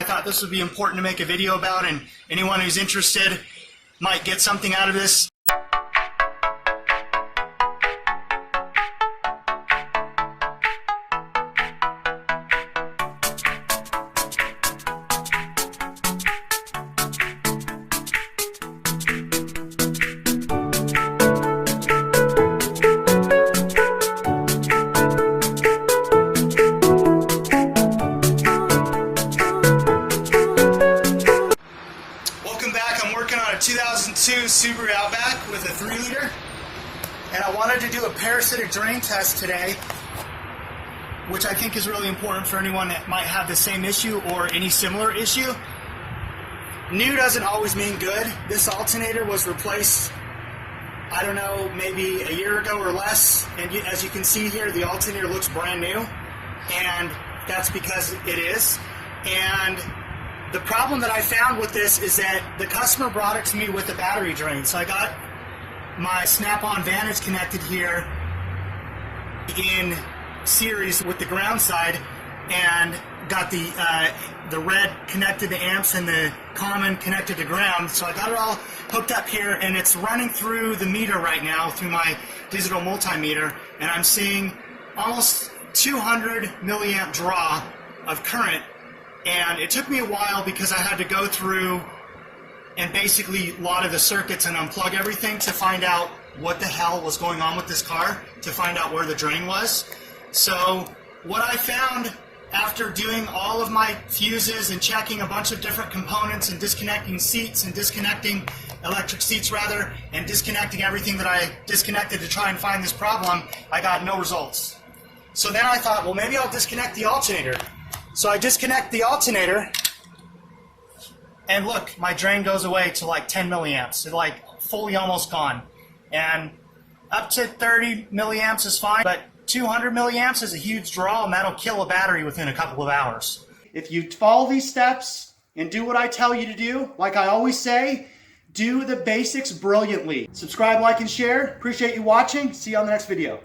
thought this would be important to make a video about, and anyone who's interested might get something out of this. I'm working on a 2002 Subaru Outback with a 3-liter, and I wanted to do a parasitic drain test today, which I think is really important for anyone that might have the same issue or any similar issue. New doesn't always mean good. This alternator was replaced, I don't know, maybe a year ago or less, and as you can see here, the alternator looks brand new, and that's because it is. And the problem that I found with this is that the customer brought it to me with a battery drain. So I got my Snap-on Vantage connected here in series with the ground side, and got the red connected to amps and the common connected to ground. So I got it all hooked up here, and it's running through the meter right now through my digital multimeter, and I'm seeing almost 200 milliamp draw of current. And it took me a while because I had to go through and basically lot of the circuits and unplug everything to find out what the hell was going on with this car, to find out where the drain was. So what I found after doing all of my fuses and checking a bunch of different components and disconnecting seats and disconnecting electric seats rather, and disconnecting everything that I disconnected to try and find this problem, I got no results. So then I thought, well, maybe I'll disconnect the alternator. So I disconnect the alternator, and look, my drain goes away to like 10 milliamps. It's like fully almost gone. And up to 30 milliamps is fine, but 200 milliamps is a huge draw, and that'll kill a battery within a couple of hours. If you follow these steps and do what I tell you to do, like I always say, do the basics brilliantly. Subscribe, like, and share. Appreciate you watching. See you on the next video.